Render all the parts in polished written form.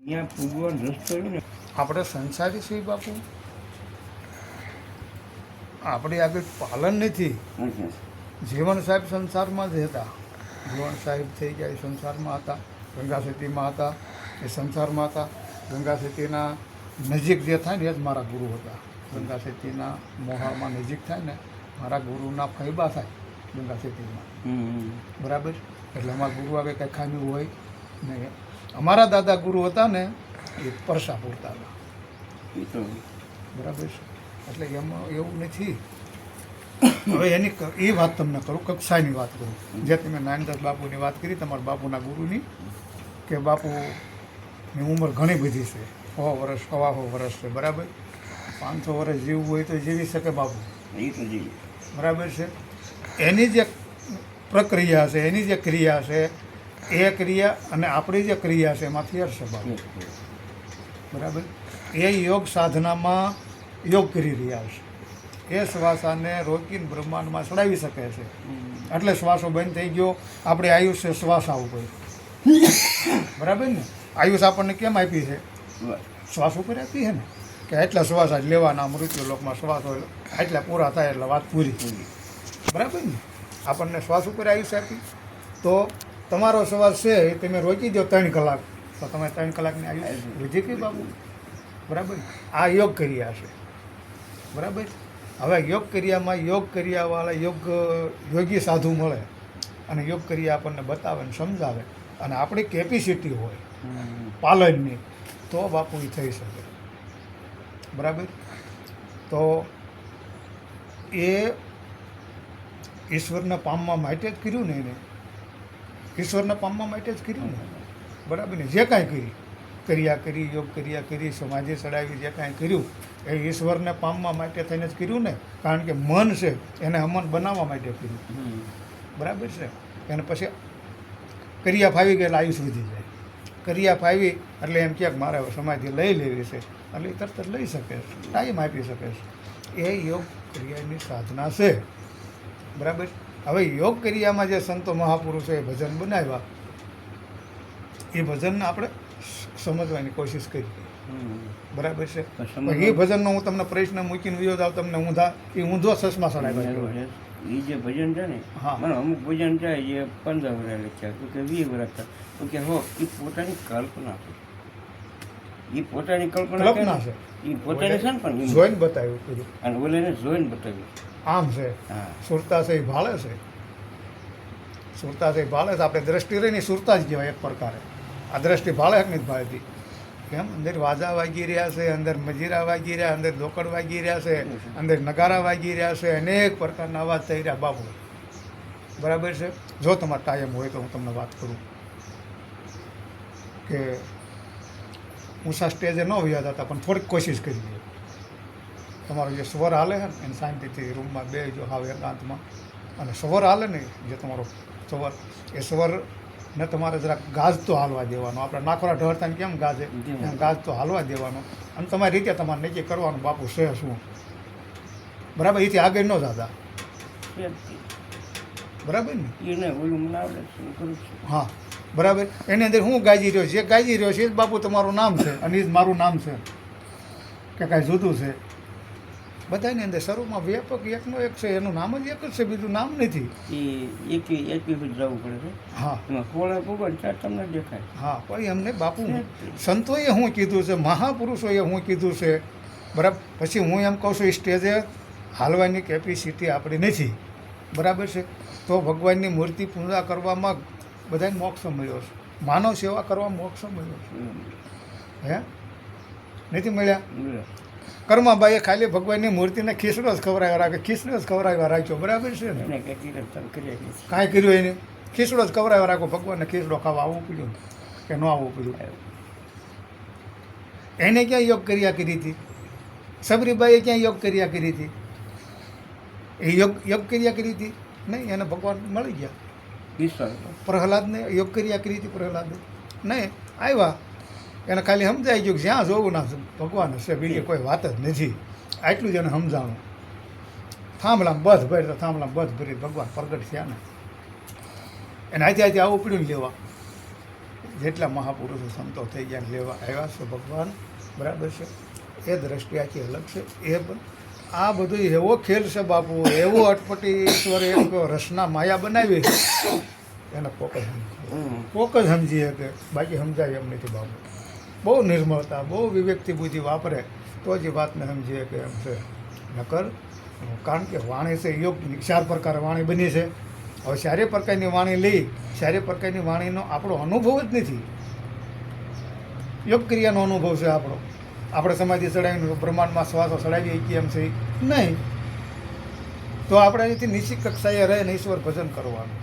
ત્યાં પૂગવાનો રસ્તો રહ્યો ને. આપણે સંસારી છીએ બાપુ, આપણે આગળ પાલન નથી. જીવન સાહેબ સંસારમાં જ હતા. જીવન સાહેબ થઈ ગયા એ સંસારમાં હતા, ગંગા સતીમાં હતા, એ સંસારમાં હતા. ગંગા સતીના નજીક જે થાય ને એ જ મારા ગુરુ હતા. ગંગા સતીના મોહામાં નજીક થાય ને મારા ગુરુના ફૈબા થાય ગંગા સતીમાં. બરાબર. એટલે અમારા ગુરુ આગળ કંઈ ખામી હોય નહીં. અમારા દાદા ગુરુ હતા ને એ પરસા પૂરતા હતા. એ તો બરાબર છે. એટલે એમાં એવું નથી. હવે એની એ વાત તમને કરું, કક્ષાની વાત કરું. જે તમે નાનદાસ બાપુની વાત કરી, તમારા બાપુના ગુરુની, કે બાપુની ઉંમર ઘણી બધી છે, 100 વર્ષ 125 વર્ષ છે. બરાબર. 500 વર્ષ જીવવું હોય તો જીવી શકે બાપુ. એ તો જી બરાબર છે. એની જે પ્રક્રિયા છે, એની જે ક્રિયા છે, એ ક્રિયા અને આપણી જે ક્રિયા છે એમાં ફેર છે બાપુ. બરાબર. એ યોગ સાધનામાં યોગ કરી રહ્યા છે. એ શ્વાસાને રોકીને બ્રહ્માંડમાં ચડાવી શકે છે. એટલે શ્વાસો બંધ થઈ ગયો. આપણે આયુષ્ય શ્વાસ ઉપર. બરાબર ને. આયુષ આપણને કેમ આપી છે? શ્વાસ ઉપર આપી છે ને, કે એટલા શ્વાસ જ લેવાના, મૃત્યુલોકમાં શ્વાસ હોય એટલા પૂરા થાય એટલે વાત પૂરી. બરાબર ને. આપણને શ્વાસ ઉપર આયુષ્ય આપી. તો તમારો શ્વાસ છે એ તમે રોકી દો 3 કલાક, તો તમે 3 કલાકની આયુષ્ય વધી ગઈ બાબુ. બરાબર. આ યોગ ક્રિયા છે. બરાબર. હવે યોગ ક્રિયામાં યોગ ક્રિયાવાળા યોગી સાધુ મળે અને યોગ ક્રિયા આપણને બતાવે ને સમજાવે અને આપણી કેપેસિટી હોય પાલનની, તો બાપુ એ થઈ શકે. બરાબર. તો એ ઈશ્વરને પામવા માટે જ કર્યું ને એને. ઈશ્વરને પામવા માટે જ કર્યું ને. બરાબર ને. જે કાંઈ ક્રિયા કરી, યોગ ક્રિયા કરી, સમાધિ ચડાવી, જે કાંઈ કર્યું એ ઈશ્વરને પામવા માટે થઈને જ કર્યું ને. કારણ કે મન છે એને અમન બનાવવા માટે કર્યું. બરાબર છે. એને પછી ક્રિયા ફાવી ગઈ એટલે આયુષ વધી જાય. ક્રિયા ફાવી એટલે એમ કહે કે મારે સમાધિ લઈ લેવી છે, એટલે એ તરત જ લઈ શકે છે, ટાઈમ આપી શકે છે. એ યોગ ક્રિયાની સાધના છે. બરાબર. હવે યોગ ક્રિયામાં જે સંતો મહાપુરુષોએ ભજન બનાવ્યા, એ ભજનને આપણે સમજવાની કોશિશ કરી. બરાબર છે. એ ભજનનો હું તમને પ્રશ્ન મૂકીને વિયો જાવ, તમને ઊંધો ચશ્મા ચડાવ્યો. એ જે ભજન છે ને, હા. મને અમુક ભજન છે જે 15 વર્ષ લખ્યા, તો કે 20 વર્ષ થયા, તો કે હો એ પોતાની કલ્પના છે. એ પોતાની કલ્પના છે. એ પોતાની છે ને, પણ એમ જોઈને બતાવ્યું કર્યું. અને ઓલાને જોઈને બતાવ્યું. આમ છે. હા. સુરતા છે એ ભાળે છે. સુરતા છે એ ભાળે છે. આપણે દ્રષ્ટિ રહીને સુરતા જ કહેવાય એક પ્રકારે. આ દ્રષ્ટિ ભાળે કે નથી ભાળતી? કેમ? અંદર વાજા વાગી રહ્યા છે, અંદર મજીરા વાગી રહ્યા, અંદર ધોકડ વાગી રહ્યા છે, અંદર નગારા વાગી રહ્યા છે, અનેક પ્રકારના અવાજ થઈ રહ્યા બાબુ. બરાબર છે. જો તમારે ટાઈમ હોય તો હું તમને વાત કરું કે ઊંચા સ્ટેજે ન વ્યા હતા, પણ થોડીક કોશિશ કરી લે. તમારો જે સ્વર હાલે છે ને એને શાંતિથી રૂમમાં બેસજો, હાવ એકાંતમાં, અને સ્વર હાલે ને જે તમારો સ્વર, એ સ્વરને તમારે જરાક ગાજતો હાલવા દેવાનો. આપણે નાખોરા ઢળતા કેમ ગાજે, એમ ગાજતો હાલવા દેવાનો. અને તમારી રીતે તમારે નક્કી કરવાનું બાપુ છે શું. બરાબર. એથી આગળ ન જતા. બરાબર ને. એને ઓલું મને આવડે છે, હું કરું છું. હા. બરાબર. એની અંદર હું ગાજી રહ્યો, જે ગાજી રહ્યો છે એ જ બાપુ તમારું નામ છે અને એ જ મારું નામ છે, કે કાંઈ જુદું છે? બધાની અંદર સ્વરૂપમાં વ્યાપક એકનો એક છે, એનું નામ જ એક જ છે, બીજું નામ નથી. એ એકવી સુધી જવું પડે છે. હા. એમાં ખોળા ભગવાન ચાર તમને દેખાય. હા. પણ એમને બાપુ સંતોએ શું કીધું છે, મહાપુરુષોએ શું કીધું છે. બરાબર. પછી હું એમ કહું છું એ સ્ટેજે હાલવાની કેપેસિટી આપણી નથી. બરાબર છે. તો ભગવાનની મૂર્તિ પૂજા કરવામાં બધાને મોક્ષ મળ્યો છે, માનવ સેવા કરવા મોક્ષ મળ્યો છે. હે નથી મળ્યા? કર્માબાઈએ ખાલી ભગવાનની મૂર્તિને ખીસડો જ ખવડાવ્યા રાખે, ખીસડો જ ખવડાવ્યા રાખ્યો. બરાબર છે ને. એને કંઈ કાંઈ કર્યું એને ખીસડો જ ખવડાવ્યા રાખો. ભગવાનને ખીસડો ખાવા આવવું પડ્યું કે ન આવવું પડ્યું? એને ક્યાં યોગ ક્રિયા કરી હતી? સબરીબાઈએ ક્યાં યોગ ક્રિયા કરી હતી? એ યોગ ક્રિયા કરી હતી નહીં. એને ભગવાન મળી ગયા. પ્રહલાદને યોગ ક્રિયા કરી હતી. પ્રહલાદને નહીં આવ્યા, એને ખાલી સમજાઈ ગયું કે જ્યાં જોવું ના ભગવાન હશે, બીજી કોઈ વાત જ નથી. આટલું જ એને સમજાણું. થાંભલામાં બધ ભરી, તો થાંભલામાં બધ ભરી ભગવાન પ્રગટ થયા ને. એને આજે આવું પડ્યું ને લેવા. જેટલા મહાપુરુષો સંતો થઈ ગયા ને લેવા આવ્યા છે ભગવાન, બરાબર છે, એ દ્રષ્ટિ આખી અલગ છે. એ પણ આ બધું એવો ખેલ છે બાપુ, એવો અટપટી ઈશ્વરે એક રસના માયા બનાવી એને કોક જ સમજીએ કે બાકી સમજાય એમ નથી બાપુ. બહુ નિર્મળતા, બહુ વિવેકથી બુદ્ધિ વાપરે તો જ એ વાતને સમજીએ કે એમ છે. નકર કારણ કે વાણી છે યોગ 4 પ્રકારે વાણી બની છે. હવે 4 પ્રકારની વાણી લઈ 4 પ્રકારની વાણીનો આપણો અનુભવ જ નથી. યોગ ક્રિયાનો અનુભવ છે આપણો. આપણે સમાધિ ચડાવીને બ્રહ્માંડમાં શ્વાસો ચડાવીએ કે એમ છે નહીં. તો આપણે અહીંથી નિશ્ચિત કક્ષાએ રહીને ઈશ્વર ભજન કરવાનું.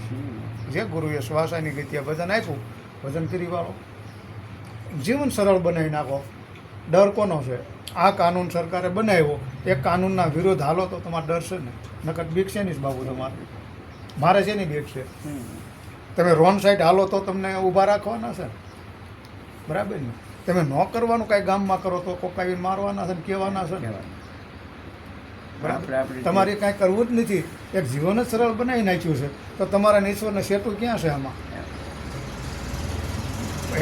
જે ગુરુએ શ્વાસાની ગતિએ ભજન આપ્યું, ભજન કરી વાળો જીવન સરળ બનાવી નાખો. ડર કોનો છે? આ કાનૂન સરકારે બનાવ્યો, એ કાનૂનના વિરોધ હાલો તો તમારે ડર છે ને. નકર બીક છે નહીં બાબુ તમારે. મારે છે નહીં બીક છે. તમે રોંગ સાઈડ હાલો તો તમને ઊભા રાખવાના છે, બરાબર ને. તમે ન કરવાનું કાંઈ ગામમાં કરો તો કોક આવીને મારવાના છે ને કહેવાના છે ને. બરાબર, તમારે કાંઈ કરવું જ નથી. એક જીવન જ સરળ બનાવી નાખ્યું છે તો તમારા ઈશ્વરને સેટું ક્યાં છે આમાં?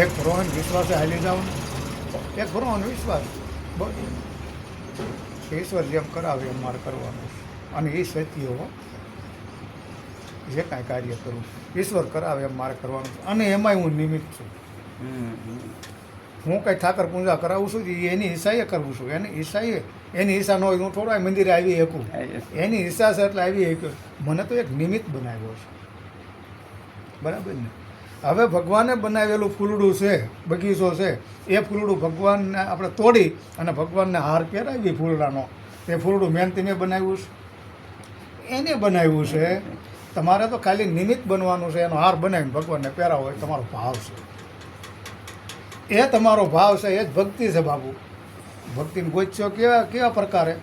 એક ભરોહન વિશ્વાસે હાલી જાવ ને, એક ભરોહન વિશ્વાસ, બસ ઈશ્વર જેમ કરાવે એમ મારે કરવાનું છે. અને એ સત્ય હો, જે કાંઈ કાર્ય કરું ઈશ્વર કરાવે એમ મારે કરવાનું છે. અને એમાંય હું નિમિત્ત છું. હું કંઈ ઠાકર પૂજા કરાવું છું એની ઈચ્છાએ કરવું છું. એની ઈચ્છાએ, એની ઈચ્છા ન હોય હું થોડા મંદિરે આવી શકું. એની ઈચ્છા છે એટલે આવી શક્યો. મને તો એક નિમિત્ત બનાવ્યો છે, બરાબર ને. હવે ભગવાને બનાવેલું ફૂલડું છે, બગીચો છે, એ ફૂલડું ભગવાનને આપણે તોડી અને ભગવાનને હાર પહેરાવી ફૂલડાનો. એ ફૂલડું મહેનત મેં બનાવ્યું છે, એને બનાવ્યું છે. તમારે તો ખાલી નિમિત્ત બનવાનું છે. એનો હાર બનાવીને ભગવાનને પહેરાવો એ તમારો ભાવ છે. એ તમારો ભાવ છે, એ જ ભક્તિ છે બાબુ. ભક્તિને ગોચ્યો કેવા કેવા પ્રકારે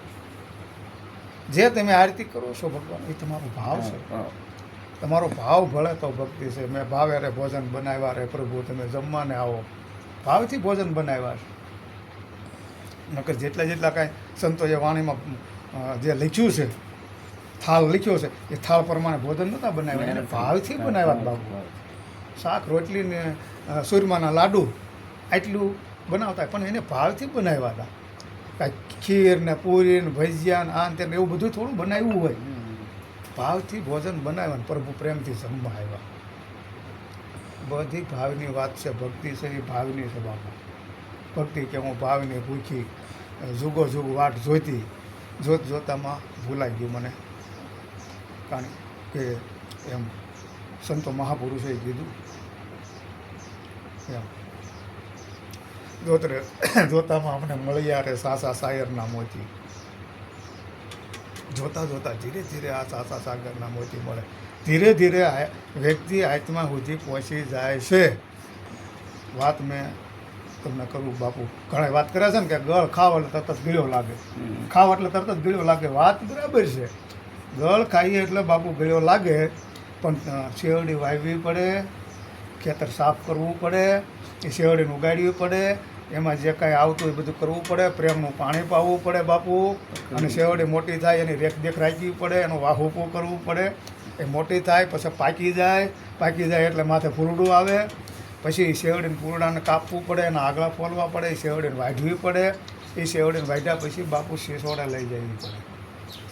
જે તમે આરતી કરો છો ભગવાન, એ તમારો ભાવ છે. તમારો ભાવ ભળે તો ભક્તિ છે. મેં ભાવે રે ભોજન બનાવ્યા રે પ્રભુ, તમે જમવાને આવો. ભાવથી ભોજન બનાવ્યા છે. નકર જેટલા જેટલા કાંઈ સંતોએ વાણીમાં જે લખ્યું છે, થાળ લખ્યો છે, એ થાળ પ્રમાણે ભોજન નહોતા બનાવ્યા, એને ભાવથી બનાવ્યા બાબુ. શાક રોટલી ને સુરમાના લાડુ આટલું બનાવતા, પણ એને ભાવથી બનાવ્યા હતા. કાંઈ ખીર ને પૂરી ને ભજીયા ને આ ને એવું બધું થોડું બનાવ્યું હોય. ભાવથી ભોજન બનાવ્યા, પ્રભુ પ્રેમથી જમવા આવ્યા. બધી ભાવની વાત છે. ભક્તિ છે એ ભાવની છે બાપા. ભક્તિ કે હું ભાવની ભૂખી જુગો જુગ વાટ જોતી, જોત જોતામાં ભૂલાઈ ગયું મને. કારણ કે એમ સંતો મહાપુરુષોએ કીધું એમ જોતામાં અમને મળ્યા રે સાસા સાયરના મોતી. જોતા જોતા ધીરે ધીરે આ સાસા સાગરના મોતી મળે. ધીરે ધીરે વ્યક્તિ આત્મા સુધી પહોંચી જાય છે. વાત મેં તમને કરું બાપુ, ઘણા વાત કરે છે ને કે ગળ ખાવ એટલે તરત જ ગળ્યો લાગે, ખાવ એટલે તરત જ ગળ્યો લાગે. વાત બરાબર છે. ગળ ખાઈએ એટલે બાપુ ગળ્યો લાગે, પણ શેરડી વાવવી પડે, ખેતર સાફ કરવું પડે, એ શેરડીને ઉગાડવી પડે, એમાં જે કાંઈ આવતું એ બધું કરવું પડે, પ્રેમનું પાણી પાવવું પડે બાપુ. અને શેરડી મોટી થાય એની રેખદેખ રાખવી પડે, એનું વાહુપું કરવું પડે. એ મોટી થાય પછી પાકી જાય એટલે માથે ફૂલડું આવે. પછી શેરડીને ફૂલડાને કાપવું પડે, એના આગલા ફોલવા પડે, શેરડીને વાઢવી પડે. એ શેરડીને વાઢ્યા પછી બાપુ સિસોડા લઈ જવી પડે.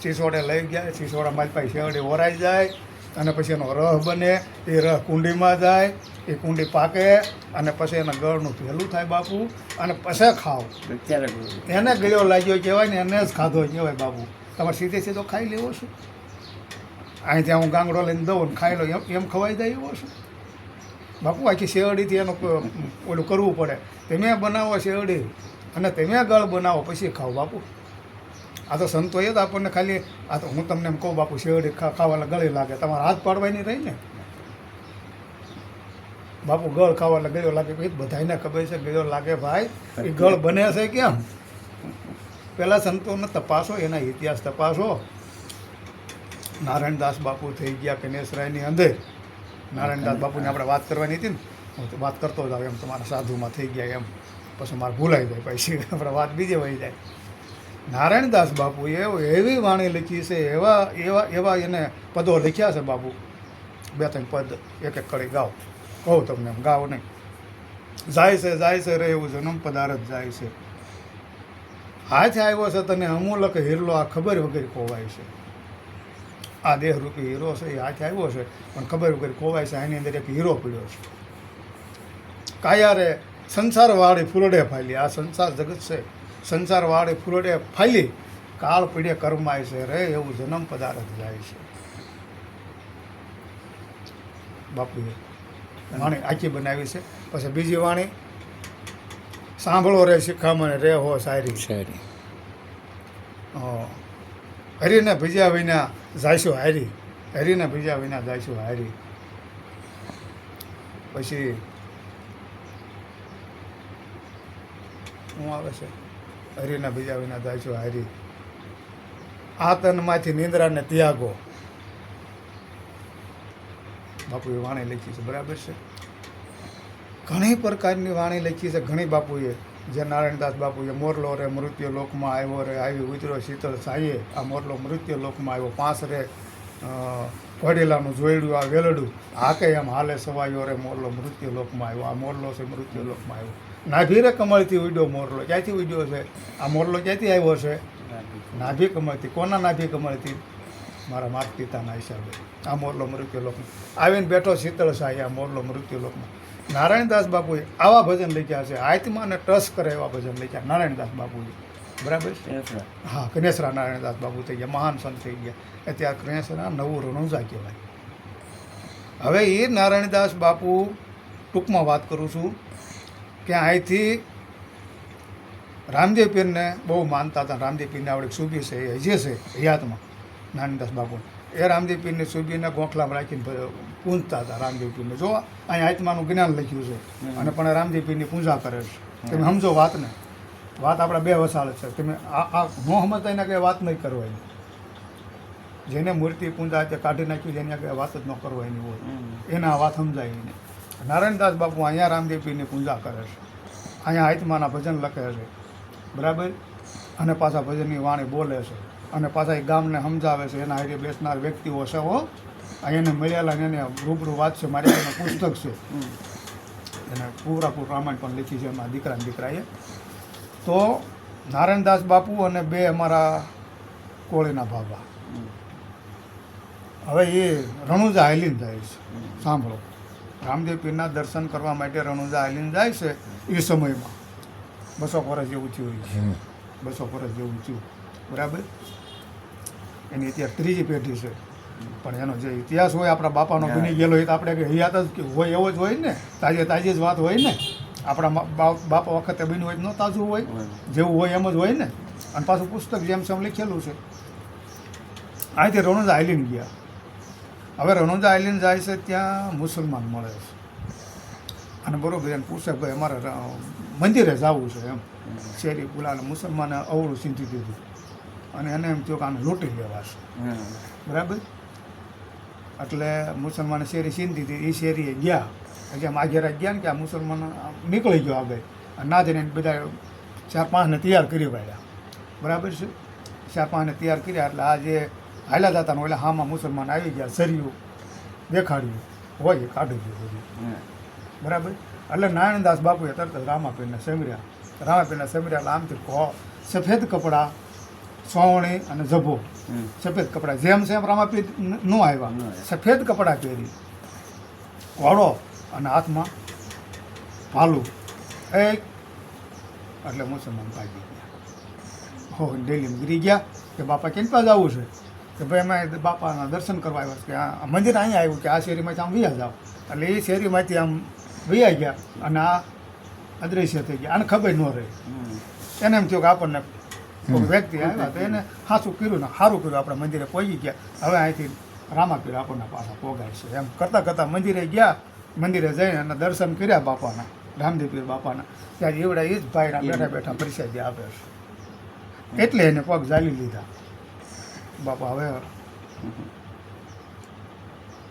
સિસોડે લઈ ગયા, સિસોડા મારી પાસે શેરડી ઓરાઈ જાય અને પછી એનો રસ બને. એ રસ કુંડીમાં જાય, એ કુંડી પાકે અને પછી એના ગળનું પહેલું થાય બાપુ. અને પછી ખાવ. એને ગળ્યો લાગ્યો કહેવાય ને, એને જ ખાધો કહેવાય બાપુ. તમારે સીધે સીધો ખાઈ લેવો છું. અહીંથી હું ગાંગડો લઈને દઉં ને ખાઈ લો એમ ખવાઈ જાય એવો છું બાપુ. આખી શેરડીથી એનું ઓલું કરવું પડે. તમે બનાવો શેરડી અને તમે ગળ બનાવો પછી ખાઓ બાપુ. આ તો સંતોએ તો આપણને ખાલી આ તો હું તમને એમ કહું બાપુ, શેરડી ખાવા ગળી લાગે, તમારે હાથ પાડવાની રહી ને બાપુ. ગળ ખાવા ગળ્યો લાગે, ભાઈ બધાને ખબર છે ગળ્યો લાગે ભાઈ. એ ગળ બને છે કેમ? પહેલાં સંતોને તપાસો, એના ઇતિહાસ તપાસો. નારાયણદાસ બાપુ થઈ ગયા કનેસરાયની અંદર. નારાયણદાસ બાપુની આપણે વાત કરવાની હતી ને, હું તો વાત કરતો જાઉં એમ, તમારા સાધુમાં થઈ ગયા એમ, પછી મારે ભૂલાઈ જાય, પછી આપણે વાત બીજે વહી જાય. નારાયણદાસ બાપુએ એવી વાણી લખી છે, એવા એને પદો લખ્યા છે બાપુ. 2-3 પદ એક એક કડી ગાઓ, કહું તમને, એમ ગાઓ નહીં. જાય છે રે એવું જન્મ પદાર્થ જાય છે. હાથ આવ્યો છે તને અમૂલક હિરલો આ ખબર વગર ખોવાય છે. આ દેહરૂપી હીરો છે એ હાથ આવ્યો છે પણ ખબર વગર ખોવાય છે. આની અંદર એક હીરો પડ્યો છે. કાયા રે સંસાર વાળી ફૂલડે ફાલી. આ સંસાર જગત છે, સંસાર વાળી ફૂલડે ફાલી કાળ પીડે કરમાય છે રે એવું જન્મ પદાર્થ જાય છે. બાપુએ વાણી આખી બનાવી છે. પછી બીજી વાણી સાંભળો રે શિખામણ રે હો શાયરી. હરીને ભીજ્યા વિના જાયશું હારી. હરીને ભીજ્યા વિના જાયશું હારી. પછી શું આવે છે? હરીને ભીજ્યા વિના જાયશું હારી. આ તનમાંથી નિંદ્રાને ત્યાગો. બાપુએ વાણી લખી છે, બરાબર છે. ઘણી પ્રકારની વાણી લખી છે, ઘણી બાપુએ. જે નારાયણદાસ બાપુએ મોરલો રે મૃત્યુ લોકમાં આવ્યો રે આવી ઉતર્યો શીતળ સાયે. આ મોરલો મૃત્યુ લોકમાં આવ્યો. 5 રે ઘોડેલાનું જોયડું આ વેલડું હાકે એમ હાલે સવાયો રે મોરલો મૃત્યુ લોકમાં આવ્યો. આ મોરલો છે મૃત્યુ લોકમાં આવ્યો. નાભી રે કમળથી ઉડ્યો મોરલો. ક્યાંથી ઉડ્યો છે આ મોરલો? ક્યાંથી આવ્યો છે? નાભી કમળથી. કોના નાભી કમળથી? મારા માતા પિતાના હિસાબે. આ મોરલો મૃત્યુ લોકમાં આવીને બેઠો શીતળ સાયે. આ મોરલો મૃત્યુ લોકમાં. નારાયણદાસ બાપુએ આવા ભજન લખ્યા છે. આત્માને ટચ કરે એવા ભજન લખ્યા નારાયણદાસ બાપુએ, બરાબર. હા, કનેસરા નારાયણદાસ બાપુ થઈ ગયા, મહાન સંત થઈ ગયા. અત્યારે કનેસરા નવું રણુજા કહેવાય. હવે એ નારાયણદાસ બાપુ ટૂંકમાં વાત કરું છું કે અહીંથી રામદેવ પીરને બહુ માનતા હતા. રામદેવ પીરને આપણે સુબી છે એ હજી છે હયાતમાં નારાયણદાસ બાપુ. એ રામદેવ પીરની સુબીને ગોખલામાં રાખીને પૂંજતા હતા. રામદેવ પીરને જો અહીંયા આત્માનું જ્ઞાન લખ્યું છે અને પણ રામદેવ પીરની પૂજા કરે છે. તમે સમજો વાતને. વાત આપણા બે વસાળ છે. તમે આ ન સમજતા એના કંઈ વાત નહીં કરવાની. જેને મૂર્તિ પૂજા તે કાઢી નાખ્યું જેની આગળ વાત જ ન કરવાની હોય એના વાત સમજાય એને. નારાયણદાસ બાપુ અહીંયા રામદેવ પીરની પૂજા કરે છે. અહીંયા આત્માના ભજન લખે છે, બરાબર. અને પાછા ભજનની વાણી બોલે છે અને પાછા એ ગામને સમજાવે છે. એના હારે બેસનાર વ્યક્તિઓ છે હો. એને મળેલા ને એને રૂબરૂ વાત છે. મારી એનું પુસ્તક છે, એને પૂરાપૂર રામાયણ પણ લખી છે એમના દીકરાએ. તો નારાયણદાસ બાપુ અને બે અમારા કોળીના બાબા હવે એ રણુજા હાલીને જાય છે. સાંભળો, રામદેવ પીરના દર્શન કરવા માટે રણુજા હાલીને જાય છે. એ સમયમાં 200 વર્ષ જેવું થયું છે. 200 વર્ષ જેવું થયું, બરાબર. એની અત્યારે 3જી પેઢી છે. પણ એનો જે ઇતિહાસ હોય આપણા બાપાનો બની ગયેલો હોય તો આપણે કે હયાત જ હોય એવો જ હોય ને. તાજી જ વાત હોય ને. આપણા બાપા વખતે બન્યું હોય ન તાજું હોય, જેવું હોય એમ જ હોય ને. અને પાછું પુસ્તક જેમ સેમ લખેલું છે. અહીંથી રણુજા આઈલીન ગયા. હવે રણુજા આઈલીન જાય છે ત્યાં મુસલમાન મળે છે અને બરોબર એને પૂછે ભાઈ અમારે મંદિરે જવું છે એમ. શેરી પુલાને મુસલમાને અવળું સીંધી દીધું અને એને એમ થયું કે આને લૂંટી લેવા છે, બરાબર. એટલે મુસલમાને શેરી સીંધી દીધી. એ શેરીએ ગયા. જેમ આગેરા ગયા ને કે આ મુસલમાન નીકળી ગયો આગળ અને ના જઈને બધા 4-5ને તૈયાર કરી વાળ્યા, બરાબર છે. 4-5ને તૈયાર કર્યા એટલે આ જે હાલ્યા જતા ને એટલે હામાં મુસલમાન આવી ગયા. સરિયું દેખાડ્યું હોય એ કાઢી ગયું બધું, બરાબર. એટલે નારાયણદાસ બાપુએ તરત જ રામાપીરને સમેર્યા. રામાપીરને સમેર્યા એટલે આમથી સફેદ કપડાં, સોવણી અને જભો, સફેદ કપડાં જેમ સેમ રામાપીર ન આવ્યા. સફેદ કપડાં પહેરી, ઘોડો અને હાથમાં ભાલું એટલે મુસલમાન ભાગી ગયા. હો ડેલી ગીરી ગયા કે બાપા કેમ પાસે જવું છે? કે ભાઈ અમે બાપાના દર્શન કરવા આવ્યા છે કે આ મંદિર અહીંયા આવ્યું કે આ શેરીમાંથી આમ વ્યા જાઓ. એટલે એ શેરીમાંથી આમ વ્યા ગયા અને આ અદ્રશ્ય થઈ ગયા. આને ખબર ન રહી. એને એમ થયું કે આપણને કોઈ વ્યક્તિ આવ્યા તો એને સાચું કર્યું ને સારું કર્યું. આપણે મંદિરે પહોંચી ગયા. હવે અહીંથી રામાપીર આપણને પાછા પોગાય છે. એમ કરતાં કરતાં મંદિરે ગયા. મંદિરે જઈને અને દર્શન કર્યા બાપાના, રામદેવ પીર બાપાના. ત્યારે એવડા એ જ ભાઈના બેઠા બેઠા પરિષદ આપે છે. એટલે એને પગ ઝાલી લીધા. બાપા હવે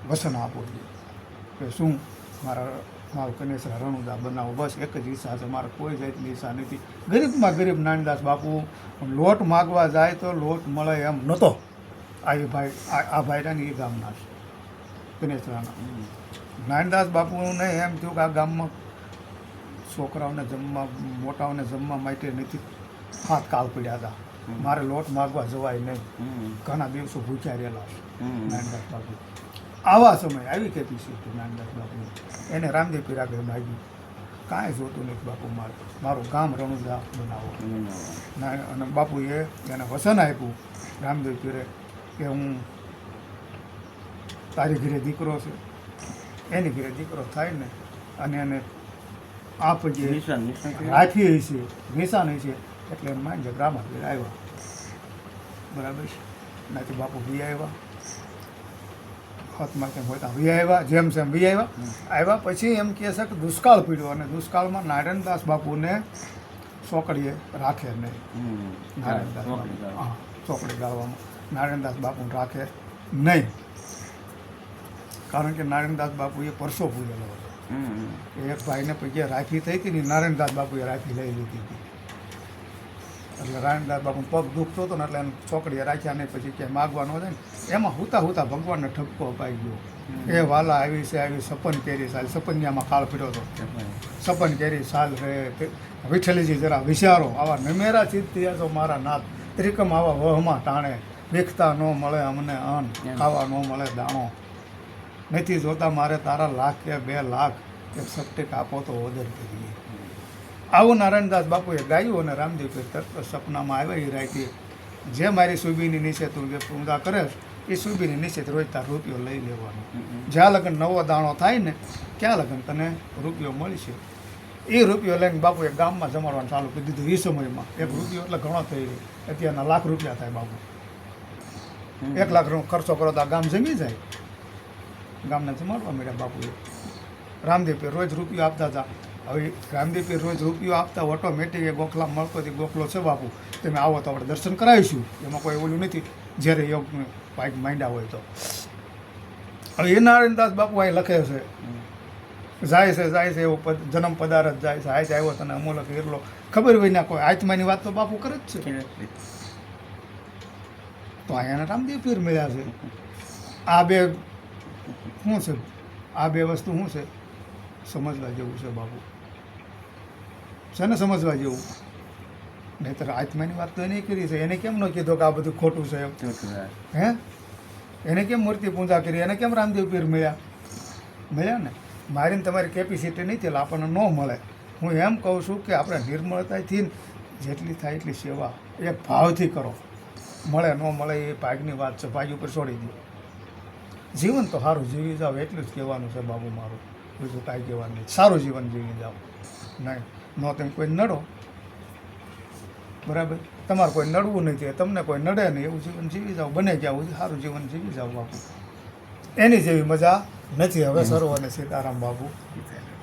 વસન આપો કે શું મારું કનેસરા રણુજા બનાવો, બસ એક જ ઈચ્છા છે. મારે કોઈ જાતની ઈચ્છા નથી. ગરીબમાં ગરીબ નારાયણદાસ બાપુ લોટ માગવા જાય તો લોટ મળે એમ નહોતો. આ ભાઈરાની એ ગામના છે કનેસરાના. નારાયણદાસ બાપુને એમ થયું કે આ ગામમાં છોકરાઓને જમવા મોટાઓને જમવા માટે નથી હાથ કાલ પડ્યા હતા. મારે લોટ માગવા જવાય નહીં, ઘણા દિવસો ભૂખ્યા રહેલા છે નાનદાસ બાપુ. આવા સમય આવી કેપેસિટી નાનદાસ બાપુ. એને રામદેવ પીર આગળ માગ્યું, કાંઈ જોતું નથી બાપુ, મારું ગામ રણુદા બનાવો. અને બાપુએ એને વસન આપ્યું રામદેવ પીરે કે હું તારી ઘરે દીકરો છે, એની ઘરે દીકરો થાય ને અને એને આપ જે રાખી છે નિશાન છે એટલે એમ માનજે ગ્રામર પીર આવ્યા. બરાબર છે, નાથી બાપુ વી આવ્યા, હાથમાં કેમ હોય વી આવ્યા, જેમ સેમ વી આવ્યા. પછી એમ કહે છે કે દુષ્કાળ પીડ્યો અને દુષ્કાળમાં નારાયણદાસ બાપુને ચોકડીએ રાખે નહીં. નારાયણદાસ બાપુ હા ચોકડી ગાળવામાં નારાયણદાસ બાપુને રાખે નહીં, કારણ કે નારાયણદાસ બાપુએ પરસો પૂરેલો હતો. એક ભાઈને પછી રાખી થઈ હતી ને નારાયણદાસ બાપુએ રાખી લઈ લીધી હતી. એટલે નારાયણદાસ બાપુ પગ દુખતો હતો ને એટલે એને ચોકડીએ રાખ્યા નહીં. પછી ક્યાંય માગવાનો થાય ને એમાં હુતા હુતા ભગવાનને ઠપકો અપાઈ ગયો, એ વાલા આવી છે આવી સપન કેરી સાલ. સપનિયામાં કાળ ફીર્યો હતો, સપન કેરી સાલ રે વિઠ્ઠલજી જરા વિચારો, આવા નમેરા ચિત્ત થયા છો મારા નાથ, ત્રિકમ આવા વહમાં ટાણે, વીખતા ન મળે અમને અન્ન, ખાવા ન મળે દાણો, નથી જોતા મારે તારા લાખ કે 2 લાખ, એક સપ્ટેક આપો તો ઓદર કરીએ. આવું નારાયણદાસ બાપુએ ગાયું અને રામદેવ પીર તરત સપનામાં આવ્યા. એ રાખી જે મારી સુબીની નીચે તું જે પૂજા કરે એ સુબીની નીચે રોજ તાર રૂપિયો લઈ લેવાનો. જ્યાં લગન નવો દાણો થાય ને ત્યાં લગન તને રૂપિયો મળશે. એ રૂપિયો લઈને બાપુએ ગામમાં જમાડવાનું ચાલુ કરી દીધું. એ સમયમાં 1 રૂપિયો એટલે ઘણો થઈ ગયો. અત્યારના લાખ રૂપિયા થાય બાપુ. 1 લાખ ખર્ચો કરો તો આ ગામ જમી જાય. ગામને જમાડવા મળ્યા બાપુએ. રામદેવ પીર રોજ રૂપિયો આપતા હતા. હવે રામદેવ પીર રોજ રૂપિયો આપતા ઓટોમેટિક એ ગોખલા મળતો હતી. ગોખલો છે બાપુ, તમે આવો તો આપણે દર્શન કરાવીશું, એમાં કોઈ ઓલું નથી. જ્યારે યોગ પાઇક માંડ્યા હોય તો હવે એ નારાયણદાસ બાપુ અહીં લખે છે, જાય છે એવો જન્મ પદાર્થ જાય છે. આજ આવ્યો તને અમૂલક હિરલો, ખબર હોય ના કોઈ આત્માની વાત તો બાપુ કરે જ છે. તો અહીંયા રામદેવ પીર મળ્યા છે. આ બે શું છે, આ બે વસ્તુ શું છે, સમજવા જેવું છે બાપુ, છે ને સમજવા જેવું. નહીંતર આત્માની વાત તો એને કરી છે. એને કેમ ન કીધો કે આ બધું ખોટું છે એમ? હે, એને કેમ મૂર્તિ પૂજા કરી? એને કેમ રામદેવ પીર મળ્યા ને? મારીને તમારી કેપેસિટી નથી એટલે આપણને ન મળે. હું એમ કહું છું કે આપણે નિર્મળતાથી જેટલી થાય એટલી સેવા એ ભાવથી કરો. મળે ન મળે એ ભાગની વાત છે, ભાગ ઉપર છોડી દો. જીવન તો સારું જીવી જાઓ એટલું જ કહેવાનું છે બાબુ મારું, બીજું કાંઈ કહેવાનું નહીં. સારું જીવન જીવી જાઓ, નહીં ન તમે કોઈ નડો. બરાબર, તમારે કોઈ નડવું નથી, તમને કોઈ નડે નહીં એવું જીવન જીવી જાઓ. બને ક્યાં સુધી સારું જીવન જીવી જાઓ બાપુ. એની જેવી મજા નથી. હવે સર્વને સીતારામ બાપુ.